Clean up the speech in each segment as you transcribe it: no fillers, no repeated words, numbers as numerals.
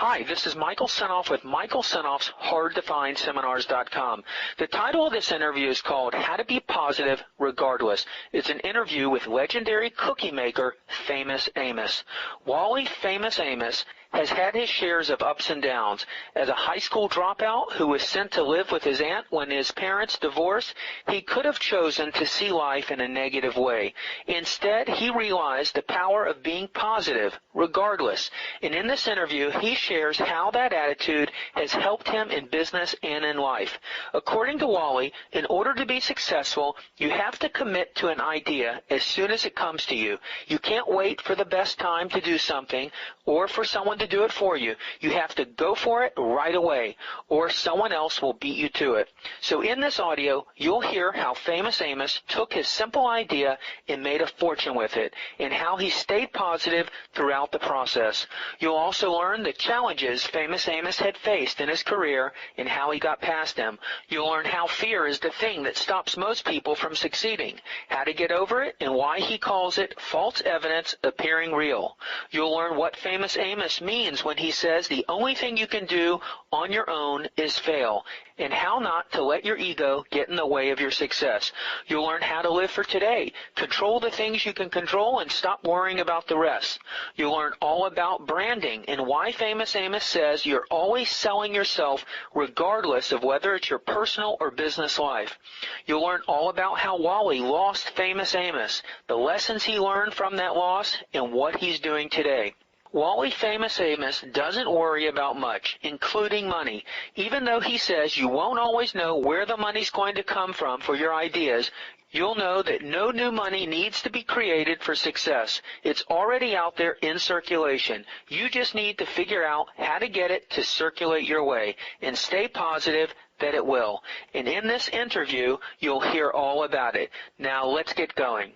Hi, this is Michael Senoff with Michael Senoff's HardToFindSeminars.com. The title of this interview is called How to Be Positive Regardless. It's an interview with legendary cookie maker Famous Amos. Wally Famous Amos has had his shares of ups and downs. As a high school dropout who was sent to live with his aunt when his parents divorced, he could have chosen to see life in a negative way. Instead, he realized the power of being positive, regardless. And in this interview, he shares how that attitude has helped him in business and in life. According to Wally, in order to be successful, you have to commit to an idea as soon as it comes to you. You can't wait for the best time to do something or for someone to do it for you. You have to go for it right away, or someone else will beat you to it. So in this audio, you'll hear how Famous Amos took his simple idea and made a fortune with it, and how he stayed positive throughout the process. You'll also learn the challenges Famous Amos had faced in his career and how he got past them. You'll learn how fear is the thing that stops most people from succeeding, how to get over it, and why he calls it false evidence appearing real. You'll learn what Famous Amos means when he says the only thing you can do on your own is fail, and how not to let your ego get in the way of your success. You'll learn how to live for today, control the things you can control, and stop worrying about the rest. You'll learn all about branding and why Famous Amos says you're always selling yourself regardless of whether it's your personal or business life. You'll learn all about how Wally lost Famous Amos, the lessons he learned from that loss, and what he's doing today. Wally Famous Amos doesn't worry about much, including money. Even though he says you won't always know where the money's going to come from for your ideas, you'll know that no new money needs to be created for success. It's already out there in circulation. You just need to figure out how to get it to circulate your way, and stay positive that it will. And in this interview, you'll hear all about it. Now let's get going.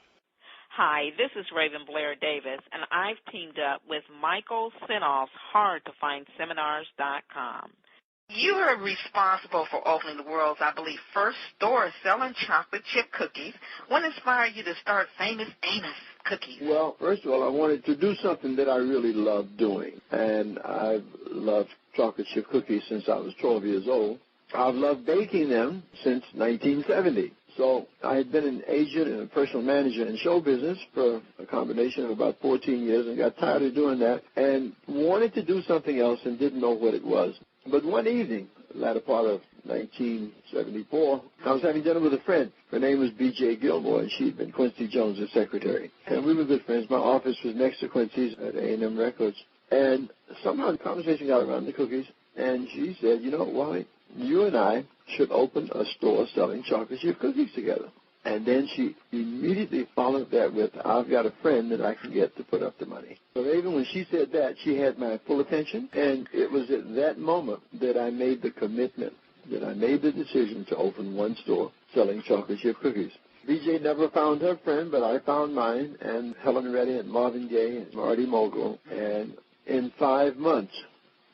Hi, this is Raven Blair Davis, and I've teamed up with Michael Senoff's HardToFindSeminars.com. You are responsible for opening the world's, I believe, first store selling chocolate chip cookies. What inspired you to start Famous Amos Cookies? Well, first of all, I wanted to do something that I really loved doing, and I've loved chocolate chip cookies since I was 12 years old. I've loved baking them since 1970. So I had been an agent and a personal manager in show business for a combination of about 14 years and got tired of doing that and wanted to do something else and didn't know what it was. But one evening, the latter part of 1974, I was having dinner with a friend. Her name was B.J. Gilmore, and she'd been Quincy Jones' secretary. And we were good friends. My office was next to Quincy's at A&M Records. And somehow the conversation got around the cookies, and she said, you know, Wally, you and I should open a store selling chocolate chip cookies together. And then she immediately followed that with, I've got a friend that I can get to put up the money. So even when she said that, she had my full attention, and it was at that moment that I made the commitment, that I made the decision to open one store selling chocolate chip cookies. BJ never found her friend, but I found mine, and Helen Reddy and Marvin Gaye and Marty Mogul. And in 5 months,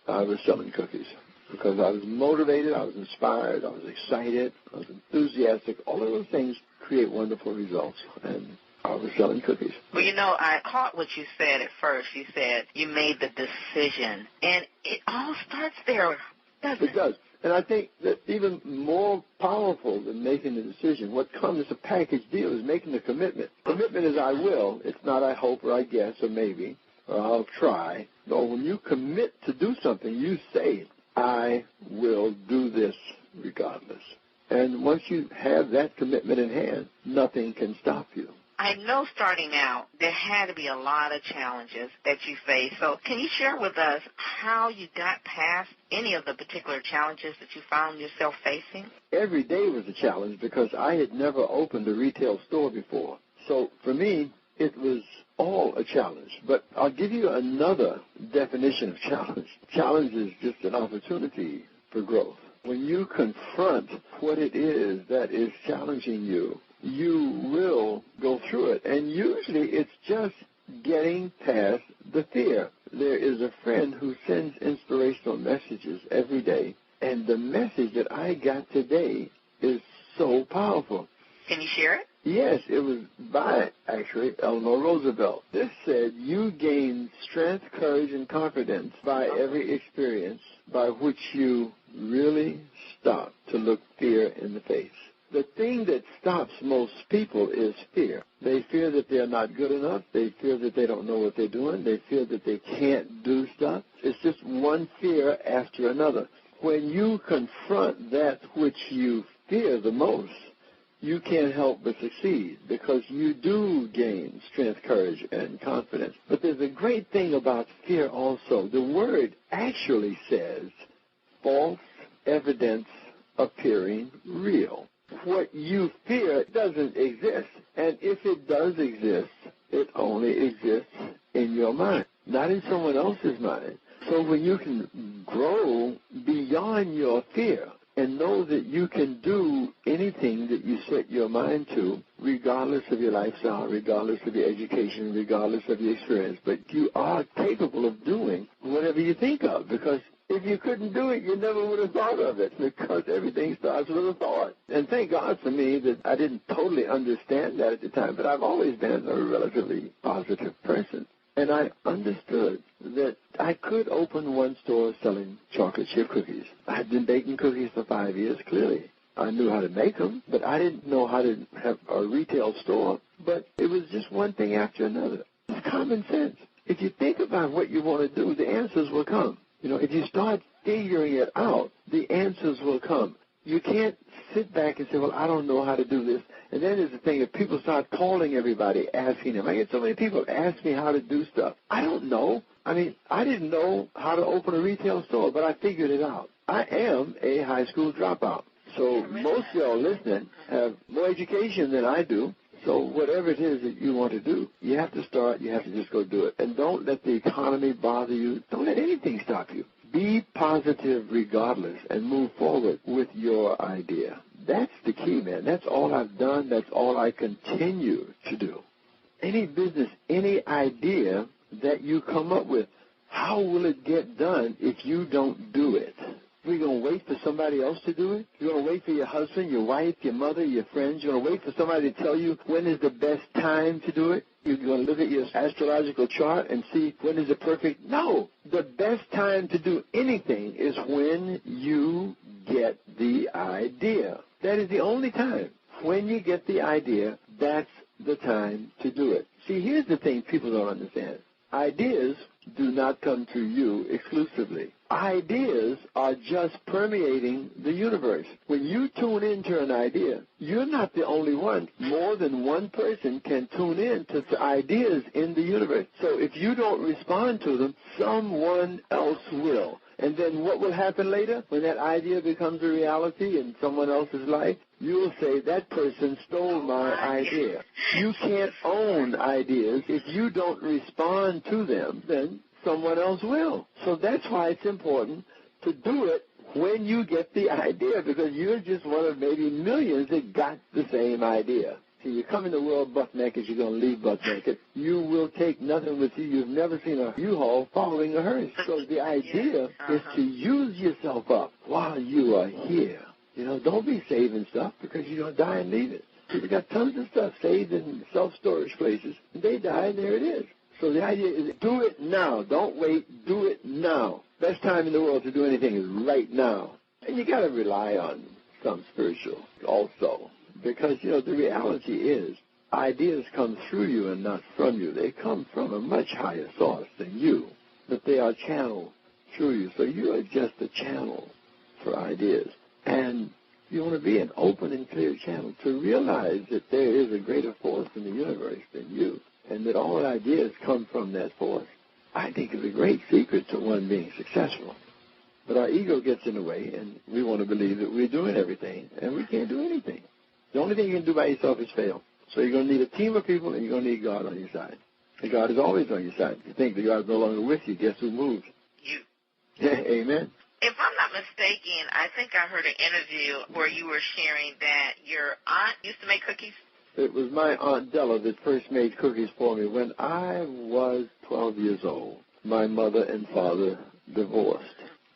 I was selling cookies. Because I was motivated, I was inspired, I was excited, I was enthusiastic. All of those things create wonderful results, and I was selling cookies. Well, you know, I caught what you said at first. You said you made the decision, and it all starts there, doesn't it? It does. And I think that even more powerful than making the decision, what comes as a package deal is making the commitment. Commitment is I will. It's not I hope or I guess or maybe or I'll try. No, when you commit to do something, you say, I will do this regardless. And once you have that commitment in hand, nothing can stop you. I know starting out, there had to be a lot of challenges that you faced. So can you share with us how you got past any of the particular challenges that you found yourself facing? Every day was a challenge because I had never opened a retail store before. So for me, it was all a challenge. But I'll give you another definition of challenge. Challenge is just an opportunity for growth. When you confront what it is that is challenging you, you will go through it. And usually it's just getting past the fear. There is a friend who sends inspirational messages every day, and the message that I got today is so powerful. Can you share it? Yes, it was by, actually, Eleanor Roosevelt. This said, you gain strength, courage, and confidence by every experience by which you really stop to look fear in the face. The thing that stops most people is fear. They fear that they're not good enough. They fear that they don't know what they're doing. They fear that they can't do stuff. It's just one fear after another. When you confront that which you fear the most, you can't help but succeed because you do gain strength, courage, and confidence. But there's a great thing about fear also. The word actually says false evidence appearing real. What you fear doesn't exist, and if it does exist, it only exists in your mind, not in someone else's mind. So when you can grow beyond your fear and know that you can do anything that you set your mind to, regardless of your lifestyle, regardless of your education, regardless of your experience, but you are capable of doing whatever you think of, because if you couldn't do it, you never would have thought of it, because everything starts with a thought. And thank God for me that I didn't totally understand that at the time, but I've always been a relatively positive person. And I understood that I could open one store selling chocolate chip cookies. I had been baking cookies for 5 years, clearly. I knew how to make them, but I didn't know how to have a retail store. But it was just one thing after another. It's common sense. If you think about what you want to do, the answers will come. You know, if you start figuring it out, the answers will come. You can't sit back and say, well, I don't know how to do this. And then there's the thing, if people start calling everybody, asking them. I get so many people ask me how to do stuff. I don't know. I mean, I didn't know how to open a retail store, but I figured it out. I am a high school dropout. So most of y'all listening have more education than I do. So whatever it is that you want to do, you have to start, you have to just go do it. And don't let the economy bother you. Don't let anything stop you. Be positive regardless and move forward with your idea. That's the key, man. That's all I've done. That's all I continue to do. Any business, any idea that you come up with, how will it get done if you don't do it? We're going to wait for somebody else to do it? You're going to wait for your husband, your wife, your mother, your friends? You're going to wait for somebody to tell you when is the best time to do it? You're going to look at your astrological chart and see when is the perfect? No. The best time to do anything is when you get the idea. That is the only time. When you get the idea, that's the time to do it. See, here's the thing people don't understand. Ideas do not come to you exclusively. Ideas are just permeating the universe. When you tune into an idea, you're not the only one. More than one person can tune in to the ideas in the universe. So if you don't respond to them, someone else will. And then what will happen later when that idea becomes a reality in someone else's life? You'll say, that person stole my idea. You can't own ideas. If you don't respond to them, then someone else will. So that's why it's important to do it when you get the idea, because you're just one of maybe millions that got the same idea. See, you come in the world buck naked, you're going to leave buck naked. You will take nothing with you. You've never seen a U-Haul following a hearse. So the idea is to use yourself up while you are here. You know, don't be saving stuff because you're going to die and leave it. People got tons of stuff saved in self-storage places. And they die, and there it is. So the idea is do it now. Don't wait. Do it now. Best time in the world to do anything is right now. And you got to rely on some spiritual also. Because, you know, the reality is ideas come through you and not from you. They come from a much higher source than you, but they are channeled through you. So you are just a channel for ideas. And you want to be an open and clear channel to realize that there is a greater force in the universe than you and that all ideas come from that force. I think is a great secret to one being successful. But our ego gets in the way, and we want to believe that we're doing everything, and we can't do anything. The only thing you can do by yourself is fail. So you're going to need a team of people, and you're going to need God on your side. And God is always on your side. If you think that God is no longer with you, guess who moves? You. Yeah, amen. If I'm not mistaken, I think I heard an interview where you were sharing that your aunt used to make cookies. It was my Aunt Della that first made cookies for me. When I was 12 years old, my mother and father divorced.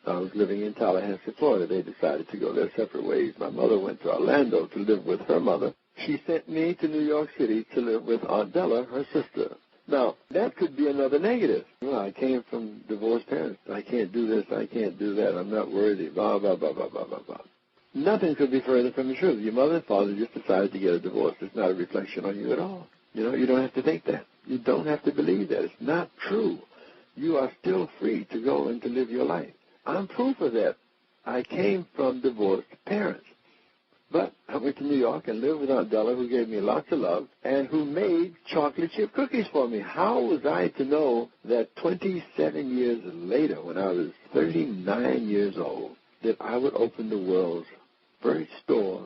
I was living in Tallahassee, Florida. They decided to go their separate ways. My mother went to Orlando to live with her mother. She sent me to New York City to live with Aunt Della, her sister. Now, that could be another negative. Well, I came from divorced parents. I can't do this. I can't do that. I'm not worthy. Blah, blah, blah, blah, blah, blah, blah. Nothing could be further from the truth. Your mother and father just decided to get a divorce. It's not a reflection on you at all. You know, you don't have to think that. You don't have to believe that. It's not true. You are still free to go and to live your life. I'm proof of that. I came from divorced parents. But I went to New York and lived with Aunt Della, who gave me lots of love, and who made chocolate chip cookies for me. How was I to know that 27 years later, when I was 39 years old, that I would open the world's first store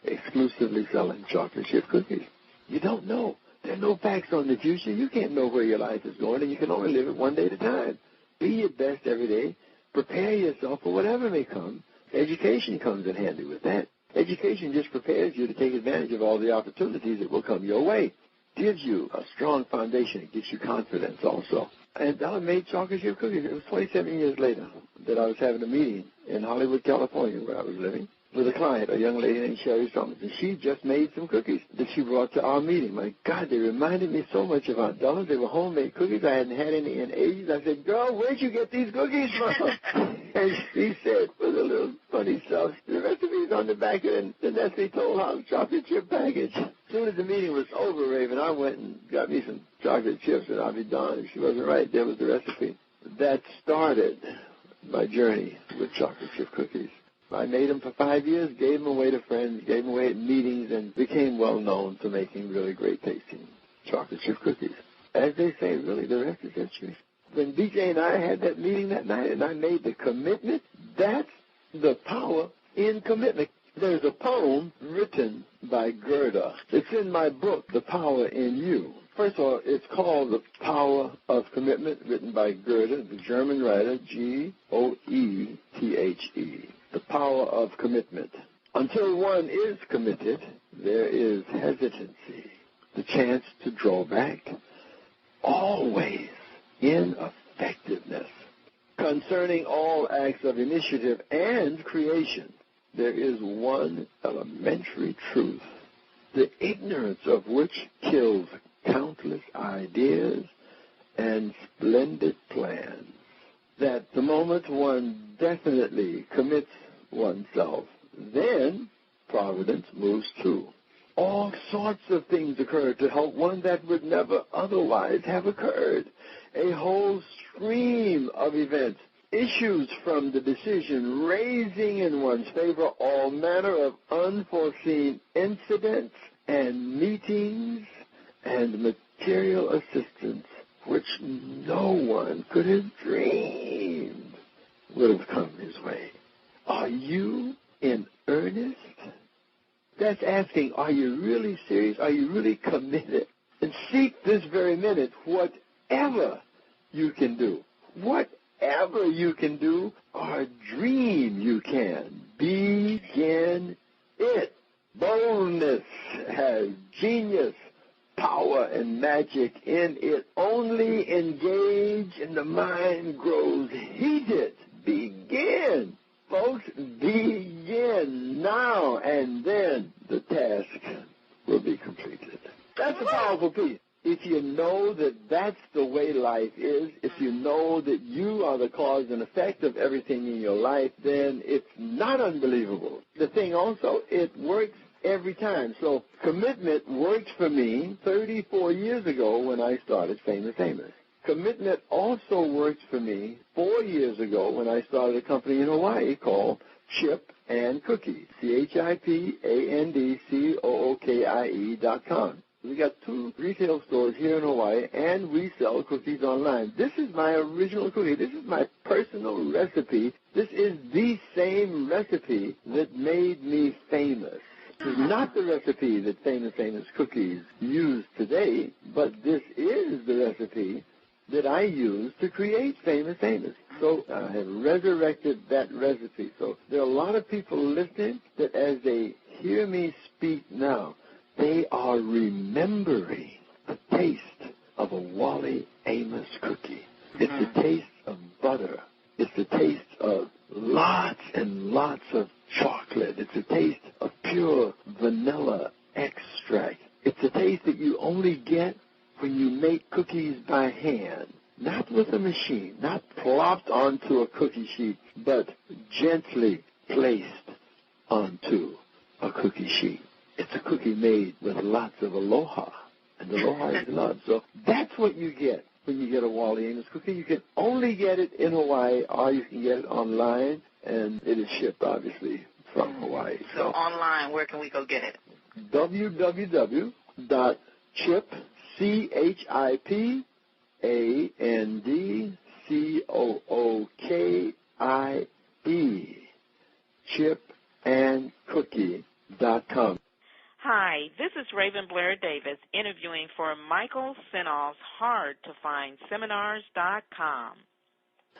exclusively selling chocolate chip cookies? You don't know. There are no facts on the future. You can't know where your life is going, and you can only live it one day at a time. Be your best every day. Prepare yourself for whatever may come. Education comes in handy with that. Education just prepares you to take advantage of all the opportunities that will come your way. Gives you a strong foundation. It gives you confidence also. And I made chocolate chip cookies. It was 27 years later that I was having a meeting in Hollywood, California, where I was living, with a client, a young lady named Sherry Summers. And she just made some cookies that she brought to our meeting. My God, they reminded me so much of Aunt Della. They were homemade cookies. I hadn't had any in ages. I said, girl, where'd you get these cookies from? And she said, with a little funny self, the recipe's on the back of the Nestle Toll House chocolate chip package. As soon as the meeting was over, Raven, I went and got me some chocolate chips, and I'll be darned if she wasn't right. There was the recipe. That started my journey with chocolate chip cookies. I made them for 5 years, gave them away to friends, gave them away at meetings, and became well known for making really great tasting chocolate chip cookies. As they say, really, the rest is history. When BJ and I had that meeting that night and I made the commitment, that's the power in commitment. There's a poem written by Goethe. It's in my book, The Power in You. First of all, it's called The Power of Commitment, written by Goethe, the German writer, Goethe. The Power of Commitment. Until one is committed, there is hesitancy, the chance to draw back, always ineffectiveness. Concerning all acts of initiative and creation, there is one elementary truth, the ignorance of which kills countless ideas and splendid plans, that the moment one definitely commits oneself, then providence moves too. All sorts of things occur to help one that would never otherwise have occurred. A whole stream of events issues from the decision, raising in one's favor all manner of unforeseen incidents and meetings and material assistance which no one could have dreamed would have come his way. Are you in earnest? That's asking, are you really serious? Are you really committed? And seek this very minute whatever you can do. Whatever you can do or dream you can. Begin it. Boldness has genius, power, and magic in it. Only engage and the mind grows heated. Begin. Folks, begin now, and then the task will be completed. That's a powerful piece. If you know that that's the way life is, if you know that you are the cause and effect of everything in your life, then it's not unbelievable. The thing also, it works every time. So commitment worked for me 34 years ago when I started Famous Amos. Commitment also worked for me 4 years ago when I started a company in Hawaii called Chip and Cookies, ChipandCookie.com. We got 2 retail stores here in Hawaii, and we sell cookies online. This is my original cookie. This is my personal recipe. This is the same recipe that made me famous. This is not the recipe that Famous Amos Cookies use today, but this is the recipe that I use to create Famous Amos. So I have resurrected that recipe. So there are a lot of people listening that as they hear me speak now, they are remembering the taste of a Wally Amos cookie. It's the taste of butter. It's the taste of lots and lots of chocolate. It's the taste of pure vanilla extract. taste that you only get when you make cookies by hand, not with a machine, not plopped onto a cookie sheet, but gently placed onto a cookie sheet. It's a cookie made with lots of aloha, and aloha is love. So that's what you get when you get a Wally Amos cookie. You can only get it in Hawaii, or you can get it online, and it is shipped, obviously, from Hawaii. So online, where can we go get it? www.chipandcookie, chipandcookie.com. Hi, this is Raven Blair Davis interviewing for Michael Senoff's HardToFindSeminars.com.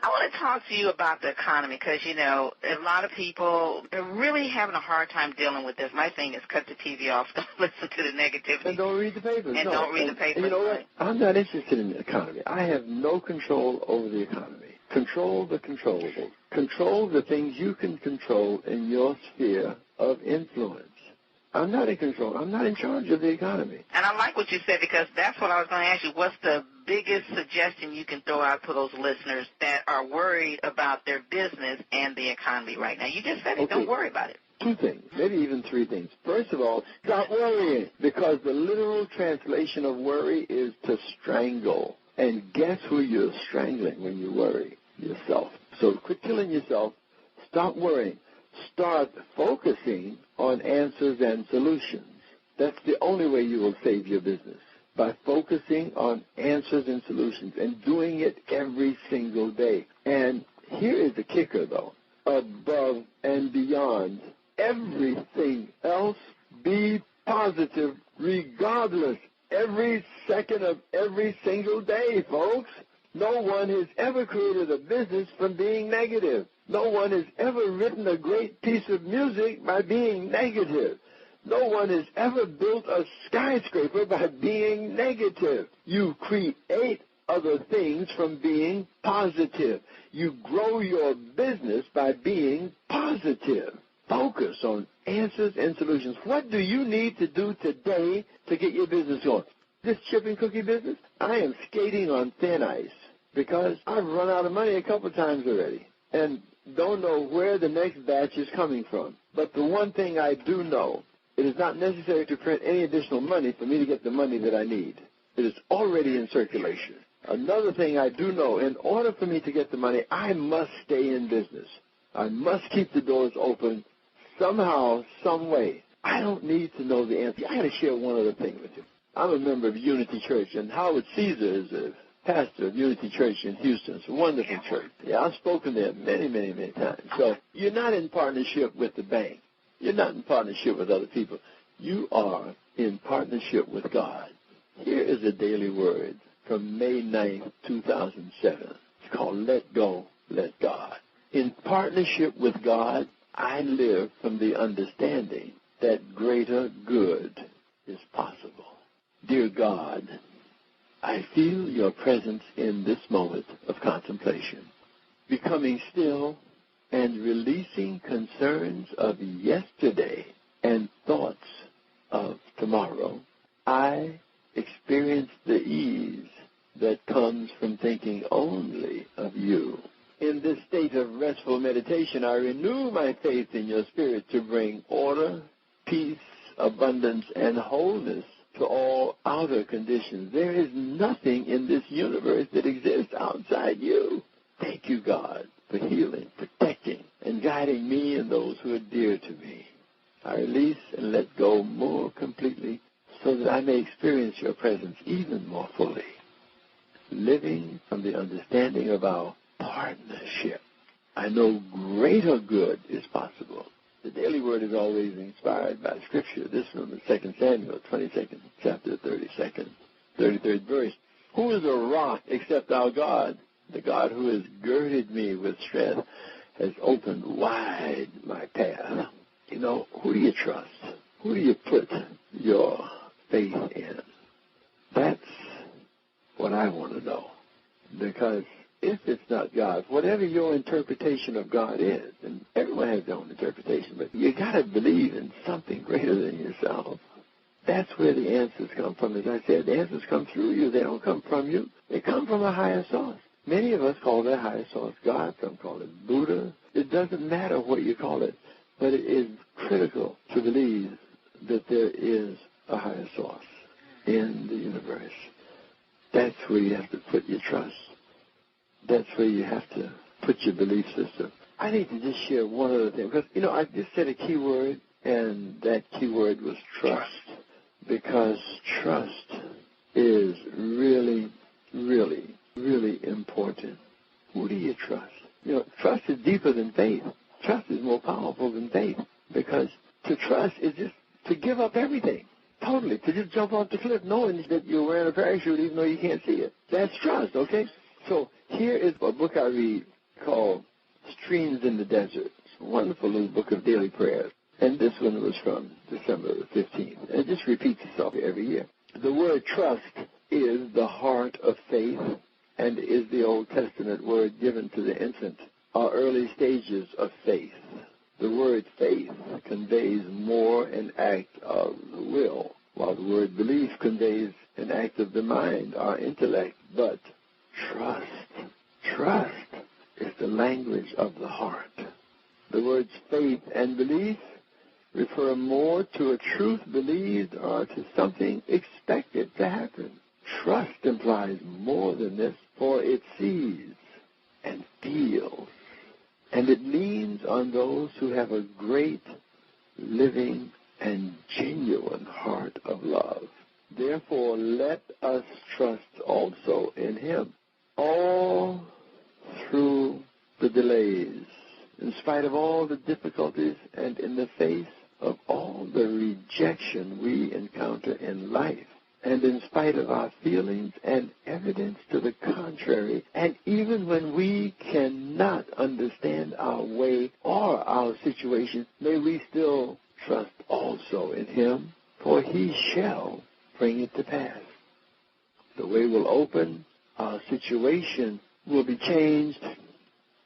I want to talk to you about the economy because, you know, a lot of people are really having a hard time dealing with this. My thing is cut the TV off, don't listen to the negativity. And don't read the papers. And don't read the papers. And you know what? I'm not interested in the economy. I have no control over the economy. Control the controllables. Control the things you can control in your sphere of influence. I'm not in control. I'm not in charge of the economy. And I like what you said because that's what I was going to ask you. What's the biggest suggestion you can throw out to those listeners that are worried about their business and the economy right now? You just said it. Don't worry about it. Two things, maybe even three things. First of all, stop worrying, because the literal translation of worry is to strangle. And guess who you're strangling when you worry? Yourself. So quit killing yourself. Stop worrying. Start focusing on answers and solutions. That's the only way you will save your business, by focusing on answers and solutions and doing it every single day. And here is the kicker, though. Above and beyond everything else, be positive regardless, every second of every single day, folks. No one has ever created a business from being negative. No one has ever written a great piece of music by being negative. No one has ever built a skyscraper by being negative. You create other things from being positive. You grow your business by being positive. Focus on answers and solutions. What do you need to do today to get your business going? This chip and cookie business, I am skating on thin ice because I've run out of money a couple times already and don't know where the next batch is coming from. But the one thing I do know, it is not necessary to print any additional money for me to get the money that I need. It is already in circulation. Another thing I do know, in order for me to get the money, I must stay in business. I must keep the doors open somehow, some way. I don't need to know the answer. I got to share one other thing with you. I'm a member of Unity Church, and Howard Caesar is a pastor of Unity Church in Houston. It's a wonderful church. Yeah, I've spoken there many, many, many times. So you're not in partnership with the bank. You're not in partnership with other people. You are in partnership with God. Here is a daily word from May 9th, 2007. It's called Let Go, Let God. In partnership with God, I live from the understanding that greater good is possible. Dear God, I feel your presence in this moment of contemplation, becoming still and releasing concerns of yesterday and thoughts of tomorrow. I experience the ease that comes from thinking only of you. In this state of restful meditation, I renew my faith in your spirit to bring order, peace, abundance, and wholeness to all outer conditions. There is nothing in this universe that exists outside you. Thank you, God, for healing, protecting, and guiding me and those who are dear to me. I release and let go more completely so that I may experience your presence even more fully, living from the understanding of our partnership. I know greater good is possible. The daily word is always inspired by Scripture. This from the 2 Samuel, 22nd chapter, 33rd verse. Who is a rock except our God? The God who has girded me with strength has opened wide my path. You know, who do you trust? Who do you put your faith in? That's what I want to know. Because if it's not God, whatever your interpretation of God is, and everyone has their own interpretation, but you got to believe in something greater than yourself. That's where the answers come from. As I said, the answers come through you. They don't come from you. They come from a higher source. Many of us call that higher source God. Some call it Buddha. It doesn't matter what you call it, but it is critical to believe that there is a higher source in the universe. That's where you have to put your trust. That's where you have to put your belief system. I need to just share one other thing, because, I just said a key word, and that key word was trust, because trust is really, really, really important. Who do you trust? Trust is deeper than faith. Trust is more powerful than faith, because to trust is just to give up everything, totally, to just jump off the cliff knowing that you're wearing a parachute even though you can't see it. That's trust, okay? So here is a book I read called Streams in the Desert. It's a wonderful little book of daily prayers. And this one was from December 15th. And it just repeats itself every year. The word trust is the heart of faith and is the Old Testament word given to the infant, our early stages of faith. The word faith conveys more an act of the will, while the word belief conveys an act of the mind, our intellect. But trust is the language of the heart. The words faith and belief refer more to a truth believed or to something expected to happen. Trust implies more than this, for it sees and feels, and it leans on those who have a great, living, and genuine heart of love. Therefore, let us trust also in Him. All through the delays, in spite of all the difficulties, and in the face of all the rejection we encounter in life, and in spite of our feelings and evidence to the contrary, and even when we cannot understand our way or our situation, may we still trust also in Him, for He shall bring it to pass. The way will open, our situation will be changed,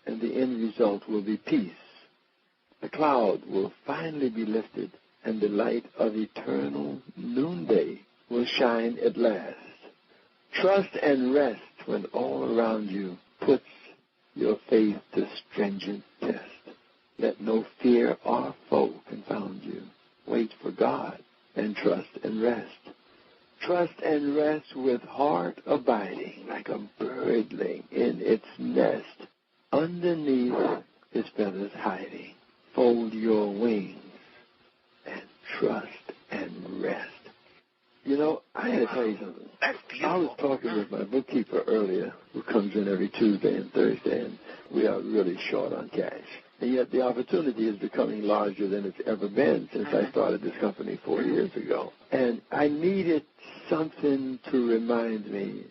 and the end result will be peace. The cloud will finally be lifted, and the light of eternal noonday will shine at last. Trust and rest when all around you puts your faith to stringent test. Let no fear or foe confound you. Wait for God and trust and rest. Trust and rest with heart abiding, like a birdling in its nest, underneath its feathers hiding. Fold your wings and trust and rest. I had to tell you something. That's beautiful. I was talking with my bookkeeper earlier, who comes in every Tuesday and Thursday, and we are really short on cash. And yet the opportunity is becoming larger than it's ever been since I started this company 4 years ago. And I needed something to remind me,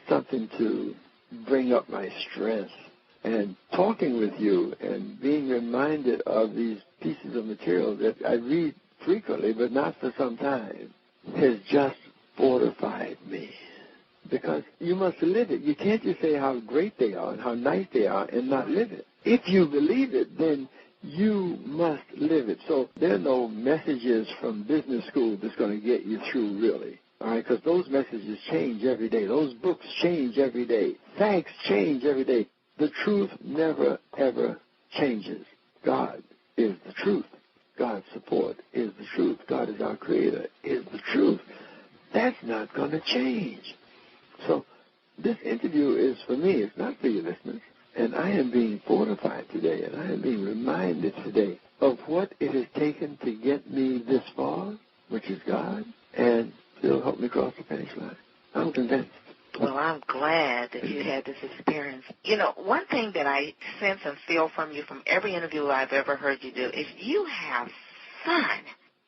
something to bring up my strength. And talking with you and being reminded of these pieces of material that I read frequently but not for some time has just fortified me. Because you must live it. You can't just say how great they are and how nice they are and not live it. If you believe it, then you must live it. So there are no messages from business school that's going to get you through, really. All right, because those messages change every day. Those books change every day. Facts change every day. The truth never, ever changes. God is the truth. God's support is the truth. God is our creator, is the truth. That's not going to change. So this interview is for me. It's not for your listeners. And I am being fortified today, and I am being reminded today of what it has taken to get me this far, which is God, and He'll help me cross the finish line. I'm convinced. Well, I'm glad that you had this experience. One thing that I sense and feel from you from every interview I've ever heard you do is you have fun.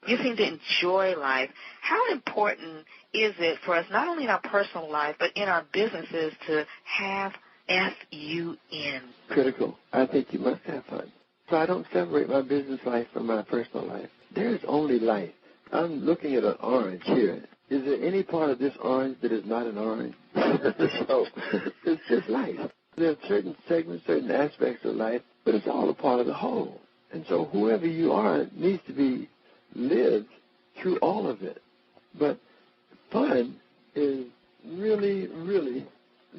You seem to enjoy life. How important is it for us, not only in our personal life, but in our businesses, to have F-U-N? Critical. I think you must have fun. So I don't separate my business life from my personal life. There is only life. I'm looking at an orange here. Is there any part of this orange that is not an orange? So it's just life. There are certain segments, certain aspects of life, but it's all a part of the whole. And so whoever you are needs to be lived through all of it. But fun is really, really,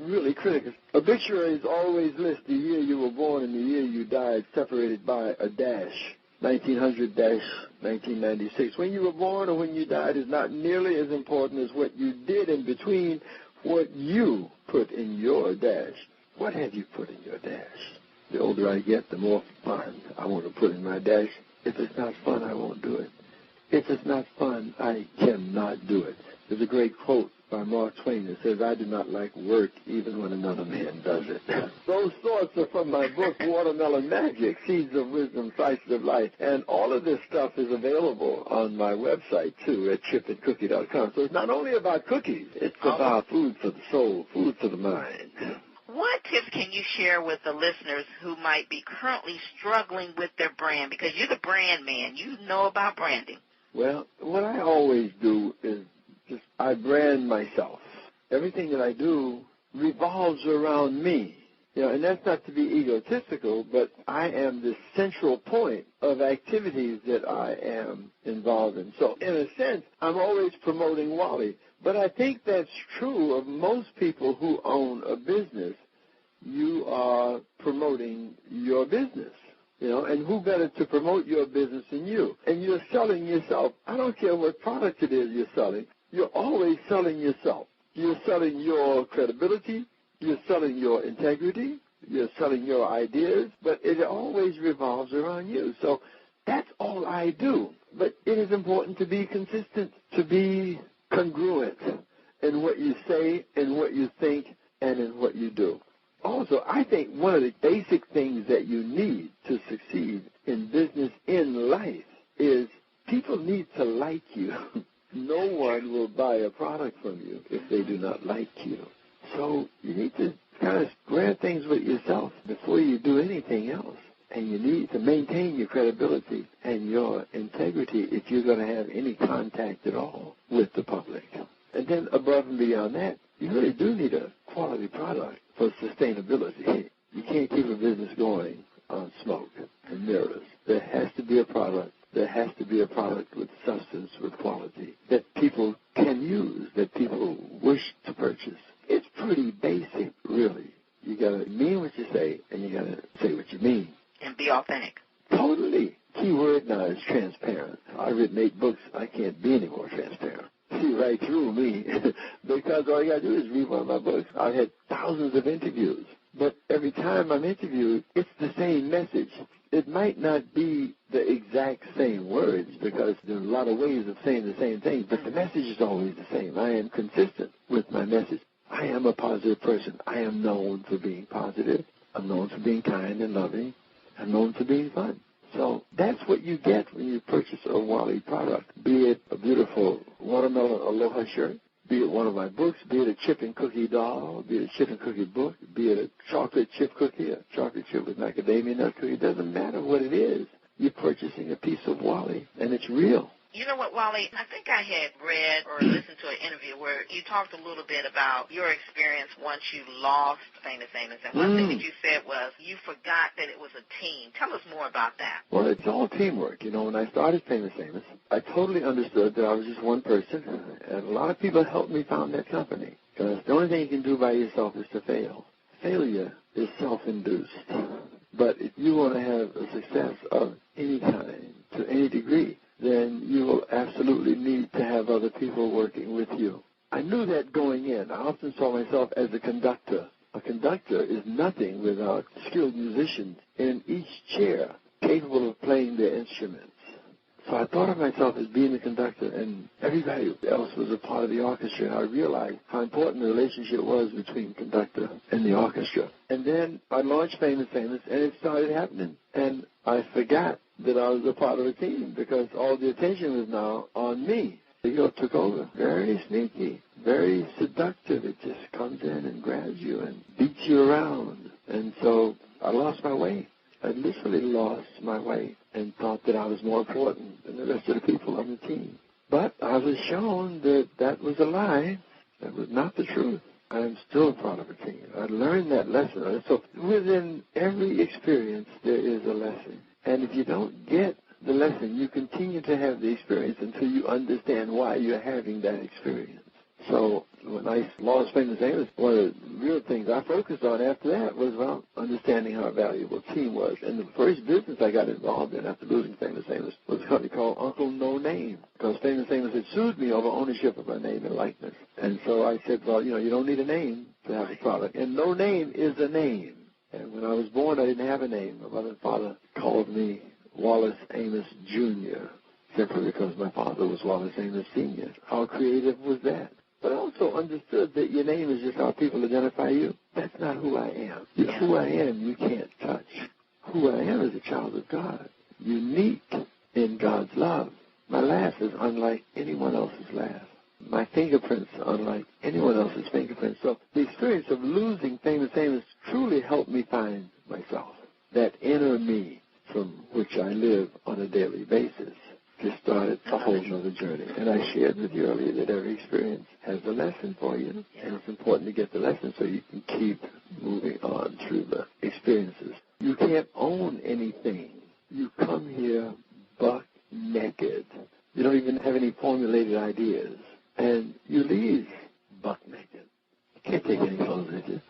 really critical. Obituaries always list the year you were born and the year you died, separated by a dash. 1900-1996. When you were born or when you died is not nearly as important as what you did in between, what you put in your dash. What have you put in your dash? The older I get, the more fun I want to put in my dash. If it's not fun, I won't do it. If it's not fun, I cannot do it. There's a great quote by Mark Twain that says, I do not like work even when another man does it. Those thoughts are from my book, Watermelon Magic, Seeds of Wisdom, Slices of Life. And all of this stuff is available on my website, too, at chipandcookie.com. So it's not only about cookies. It's about food for the soul, food for the mind. What tips can you share with the listeners who might be currently struggling with their brand? Because you're the brand man. You know about branding. Well, what I always do is I brand myself. Everything that I do revolves around me. And that's not to be egotistical, but I am the central point of activities that I am involved in. So, in a sense, I'm always promoting Wally. But I think that's true of most people who own a business. You are promoting your business. And who better to promote your business than you? And you're selling yourself. I don't care what product it is you're selling. You're always selling yourself. You're selling your credibility. You're selling your integrity. You're selling your ideas. But it always revolves around you. So that's all I do. But it is important to be consistent, to be congruent in what you say, in what you think, and in what you do. Also, I think one of the basic things that you need to succeed in business, in life, is people need to like you. No one will buy a product from you if they do not like you. So you need to kind of square things with yourself before you do anything else. And you need to maintain your credibility and your integrity if you're going to have any contact at all with the public. And then above and beyond that, you really do need a quality product for sustainability. You can't keep a business going on smoke and mirrors. There has to be a product. There has to be a product with substance, with quality, that people can use, that people wish to purchase. It's pretty basic, really. You got to mean what you say, and you got to say what you mean. And be authentic. Totally. Key word now is transparent. I've written 8 books. I can't be any more transparent. See right through me because all you got to do is read one of my books. I've had thousands of interviews, but every time I'm interviewed, it's the same message. It might not be the exact same words because there are a lot of ways of saying the same thing, but the message is always the same. I am consistent with my message. I am a positive person. I am known for being positive. I'm known for being kind and loving. I'm known for being fun. So that's what you get when you purchase a Wally product, be it a beautiful watermelon aloha shirt, be it one of my books, be it a chip and cookie doll, be it a chip and cookie book, be it a chocolate chip cookie, a chocolate chip with macadamia nut cookie. It doesn't matter what it is. You're purchasing a piece of Wally, and it's real. You know what, Wally? I think I had read or listened to an interview where you talked a little bit about your experience once you lost Famous Amos. And one thing that you said was you forgot that it was a team. Tell us more about that. Well, it's all teamwork. When I started Famous Amos, I totally understood that I was just one person, and a lot of people helped me found that company. Because the only thing you can do by yourself is to fail. Failure is self-induced. But if you want to have a success of any kind, to any degree, then you will absolutely need to have other people working with you. I knew that going in. I often saw myself as a conductor. A conductor is nothing without skilled musicians in each chair capable of playing their instruments. So I thought of myself as being the conductor, and everybody else was a part of the orchestra, and I realized how important the relationship was between the conductor and the orchestra. And then I launched Famous Amos, and it started happening. And I forgot that I was a part of a team because all the attention was now on me. The ego took over. Very sneaky, very seductive. It just comes in and grabs you and beats you around. And so I lost my way. I literally lost my way and thought that I was more important than the rest of the people on the team. But I was shown that that was a lie. That was not the truth. I am still a part of a team. I learned that lesson. So within every experience, there is a lesson. And if you don't get the lesson. You continue to have the experience until you understand why you're having that experience. So when I lost Famous Amos, one of the real things I focused on after that was about understanding how valuable team was. And the first business I got involved in after losing Famous Amos was a company called Uncle No Name, because Famous Amos had sued me over ownership of my name and likeness. And so I said, well, you don't need a name to have a product. And no name is a name. And when I was born, I didn't have a name. My mother and father called me Wallace Amos Jr., simply because my father was Wallace Amos Sr. How creative was that? But I also understood that your name is just how people identify you. That's not who I am. Who I am, you can't touch. Who I am is a child of God, unique in God's love. My laugh is unlike anyone else's laugh. My fingerprints are unlike anyone else's fingerprints. So the experience of losing Famous Amos truly helped me find myself, that inner me from which I live on a daily basis. Just started a whole other journey. And I shared with you earlier that every experience has a lesson for you, and it's important to get the lesson so you can keep moving on through the experiences. You can't own anything. You come here buck naked. You don't even have any formulated ideas. And you leave buck naked. You can't take any clothes with you.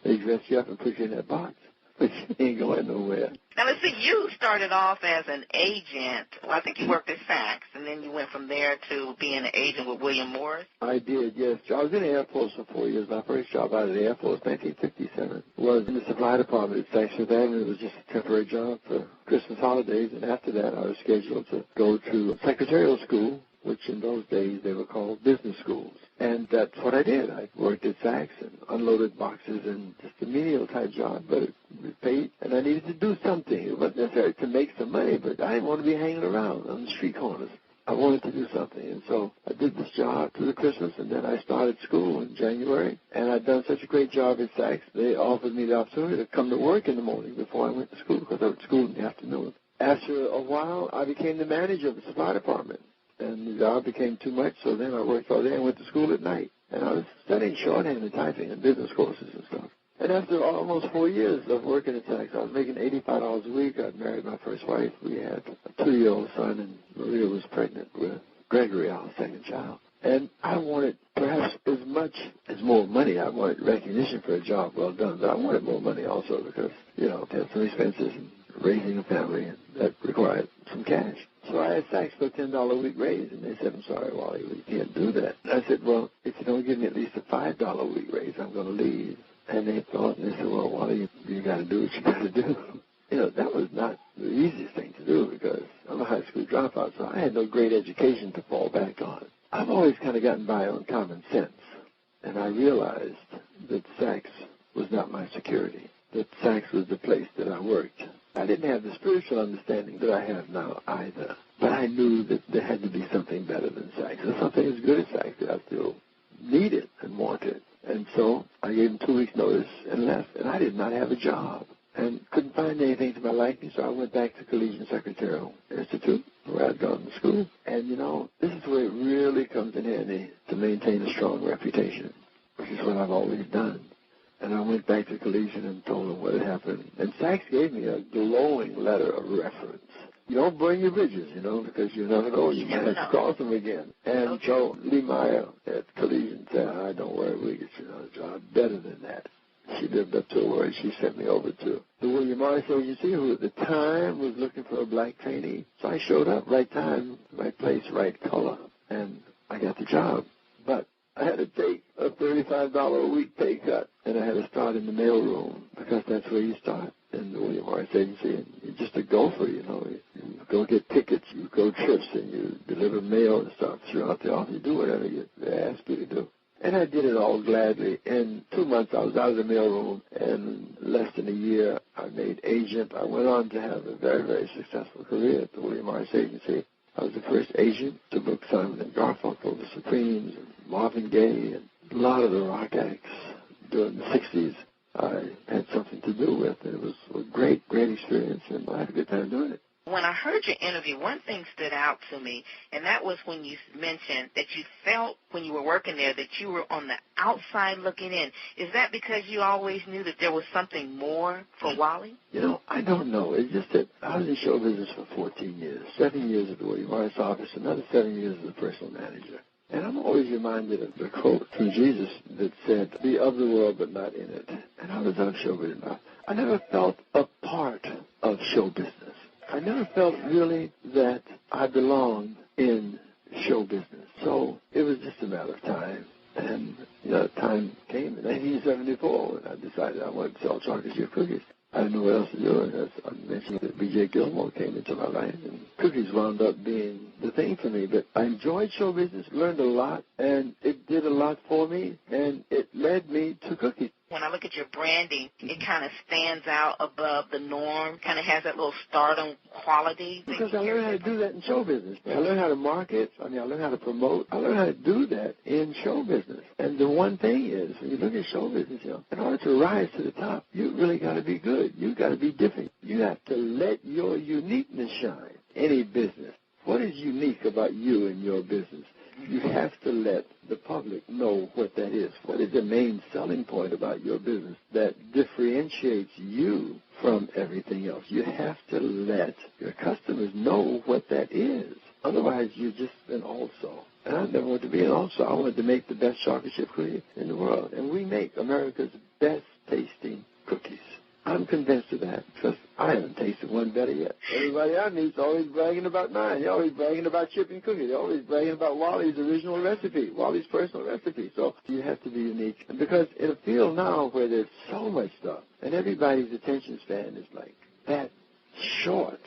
They dress you up and put you in that box, but you ain't going nowhere. Now, let's see, you started off as an agent. Well, I think you worked at Saks, and then you went from there to being an agent with William Morris. I did, yes. I was in the Air Force for 4 years. My first job out of the Air Force, 1957, was in the supply department at Saks Fifth Avenue. It was just a temporary job for Christmas holidays, and after that I was scheduled to go to secretarial school, which in those days they were called business schools. And that's what I did. I worked at Saks and unloaded boxes and just a menial type job, but it paid, and I needed to do something. It wasn't necessarily to make some money, but I didn't want to be hanging around on the street corners. I wanted to do something, and so I did this job through the Christmas, and then I started school in January, and I'd done such a great job at Saks, they offered me the opportunity to come to work in the morning before I went to school, because I went to school in the afternoon. After a while, I became the manager of the supply department. And the job became too much, so then I worked all day and went to school at night. And I was studying shorthand and typing and business courses and stuff. And after almost 4 years of working at Saks, I was making $85 a week. I'd married my first wife. We had a 2-year-old son, and Maria was pregnant with Gregory, our second child. And I wanted perhaps as much as more money. I wanted recognition for a job well done, but I wanted more money also because, had some expenses and raising a family, and that required some cash. So I asked Saks for a $10 a week raise, and they said, I'm sorry, Wally, we can't do that. I said, well, if you don't give me at least a $5 a week raise, I'm going to leave. And they thought, and they said, well, Wally, you got to do what you got to do. That was not the easiest thing to do because I'm a high school dropout, so I had no great education to fall back on. I've always kind of gotten by on common sense, and I realized that Saks was not my security, that Saks was the place that I worked. I didn't have the spiritual understanding that I have now either, but I knew that there had to be something better than Saks, or something as good as Saks that I still needed and wanted. And so I gave them 2 weeks' notice and left, and I did not have a job and couldn't find anything to my liking, so I went back to Collegiate Secretarial Institute, where I'd gone to school. And, this is where it really comes in handy to maintain a strong reputation, which is what I've always done. And I went back to Collegiate and told them what had happened. And Saks gave me a glowing letter of reference. You don't burn your bridges, because you never know. You might have to cross them again. And so Lee Meyer at Collegiate said, don't worry, we'll get you another job better than that. She lived up to her word. She sent me over to the William Morris Agency, who at the time was looking for a black trainee. So I showed up, right time, right place, right color, and I got the job. But I had to take a $35 a week pay cut, and I had to start in the mailroom because that's where you start in the William Morris Agency. And you're just a gopher, You go get tickets, you go trips, and you deliver mail and stuff throughout the office. You do whatever they ask you to do. And I did it all gladly. In 2 months, I was out of the mailroom, and less than a year, I made agent. I went on to have a very, very successful career at the William Morris Agency. I was the first agent to book Simon & Garfunkel, the Supremes, and Marvin Gaye, and a lot of the rock acts during the 60s. I had something to do with, and it was a great, great experience, and I had a good time doing it. When I heard your interview, one thing stood out to me, and that was when you mentioned that you felt when you were working there that you were on the outside looking in. Is that because you always knew that there was something more for Wally? You know, I don't know. It's just that I was in show business for 14 years, 7 years at the William Morris office, another 7 years as a personal manager. And I'm always reminded of the quote from Jesus that said, "Be of the world but not in it." And I was on show business. I never felt a part of show business. I never felt really that I belonged in show business. So it was just a matter of time. And, you know, time came in 1974 when I decided I wanted to sell chocolate chip cookies. I didn't know what else to do. And as I mentioned, that B.J. Gilmore came into my life, and cookies wound up being the thing for me. But I enjoyed show business, learned a lot, and it did a lot for me, and it led me to cookies. When I look at your branding, it kind of stands out above the norm, kind of has that little stardom quality. Because I learned how to do that in show business. I learned how to market. I learned how to promote. I learned how to do that in show business. And the one thing is, when you look at show business, you know, in order to rise to the top, you really got to be good. You got to be different. You have to let your uniqueness shine. Any business. What is unique about you and your business? You have to let the public know what that is. What is the main selling point about your business that differentiates you from everything else? You have to let your customers know what that is. Otherwise, you're just an also. And I never wanted to be an also. I wanted to make the best chocolate chip cookie in the world. And we make America's best tasting cookies. I'm convinced of that because I haven't tasted one better yet. Everybody I meet is always bragging about mine. They're always bragging about chip and cookie. They're always bragging about Wally's original recipe, Wally's personal recipe. So you have to be unique. And because in a field now where there's so much stuff and everybody's attention span is like that short,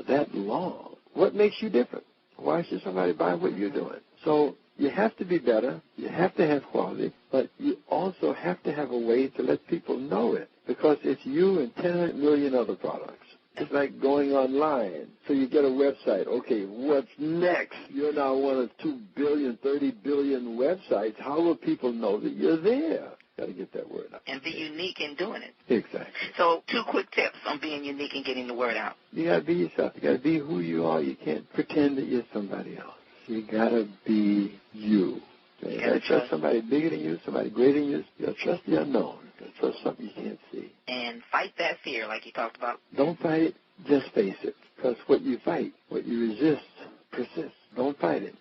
that long, what makes you different? Why should somebody buy what you're doing? So you have to be better. You have to have quality, but you also have to have a way to let people know it. Because it's you and 10 million other products. It's like going online. So you get a website. Okay, what's next? You're now one of 2 billion, 30 billion websites. How will people know that you're there? Got to get that word out. And be unique in doing it. Exactly. So 2 quick tips on being unique and getting the word out. You got to be yourself. You got to be who you are. You can't pretend that you're somebody else. You got to be you. You got to trust somebody bigger than you, somebody greater than you. You got to trust the unknown. You got to trust something you can't see. And fight that fear like you talked about. Don't fight it. Just face it. Because what you fight, what you resist, persists. Don't fight it.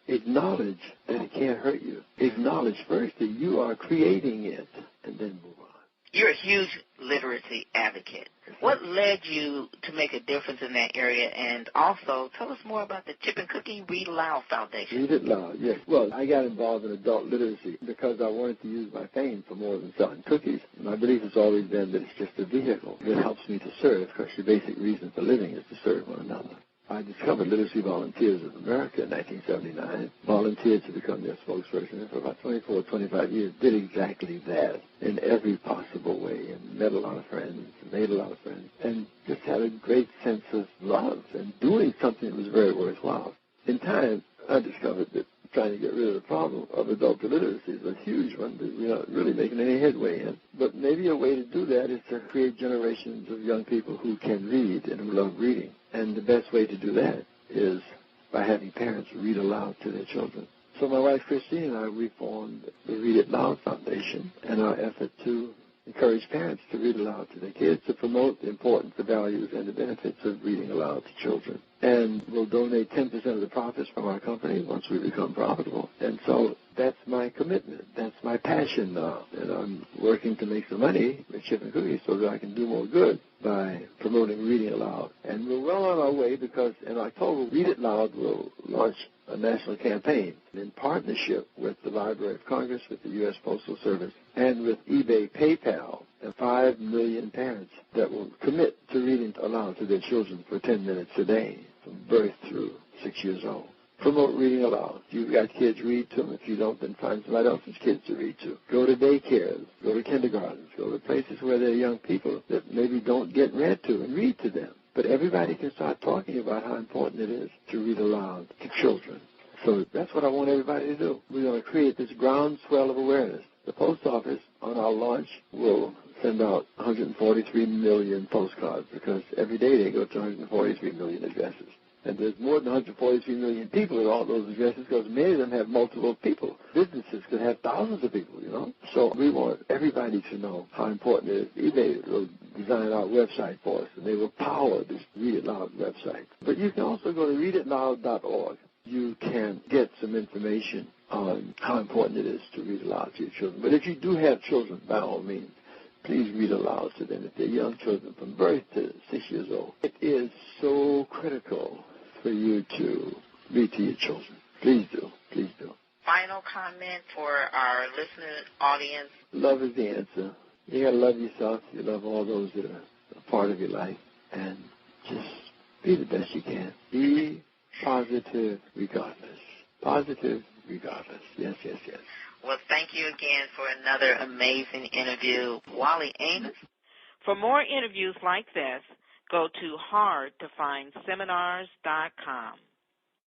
Acknowledge that it can't hurt you. Acknowledge first that you are creating it, and then move on. You're a huge literacy advocate. What led you to make a difference in that area? And also, tell us more about the Chip and Cookie Read Aloud Foundation. Read it loud, yes. Well, I got involved in adult literacy because I wanted to use my fame for more than selling cookies. My belief has always been that it's just a vehicle that helps me to serve, because your basic reason for living is to serve one another. I discovered Literacy Volunteers of America in 1979, volunteered to become their spokesperson, and for about 24, 25 years did exactly that in every possible way, and met a lot of friends, made a lot of friends, and just had a great sense of love and doing something that was very worthwhile. In time, I discovered that trying to get rid of the problem of adult illiteracy is a huge one that we're not really making any headway in. But maybe a way to do that is to create generations of young people who can read and who love reading. And the best way to do that is by having parents read aloud to their children. So my wife Christine and I, we formed the Read It Loud Foundation in our effort to encourage parents to read aloud to their kids, to promote the importance, the values, and the benefits of reading aloud to children. And we'll donate 10% of the profits from our company once we become profitable. And so that's my commitment. That's my passion now. And I'm working to make some money with Chip and Cookies so that I can do more good by promoting reading aloud. And we're well on our way because in October, Read It Loud will launch a national campaign in partnership with the Library of Congress, with the U.S. Postal Service, and with eBay, PayPal, and 5 million parents that will commit to reading aloud to their children for 10 minutes a day from birth through 6 years old. Promote reading aloud. If you've got kids, read to them. If you don't, then find somebody else's kids to read to. Go to daycares. Go to kindergartens. Go to places where there are young people that maybe don't get read to, and read to them. But everybody can start talking about how important it is to read aloud to children. So that's what I want everybody to do. We're going to create this groundswell of awareness. The post office on our launch will send out 143 million postcards because every day they go to 143 million addresses. And there's more than 143 million people at all those addresses because many of them have multiple people. Businesses could have thousands of people, you know. So we want everybody to know how important it is. eBay will design our website for us, and they will power this Read It Loud website. But you can also go to readitloud.org. You can get some information on how important it is to read aloud to your children. But if you do have children, by all means, please read aloud to them if they're young children from birth to 6 years old. It is so critical for you to read to your children. Please do. Please do. Final comment for our listening audience. Love is the answer. You got to love yourself. You love all those that are a part of your life. And just be the best you can. Be positive regardless. Positive regardless. Yes, yes, yes. Well, thank you again for another amazing interview, Wally Amos. For more interviews like this, go to hardtofindseminars.com.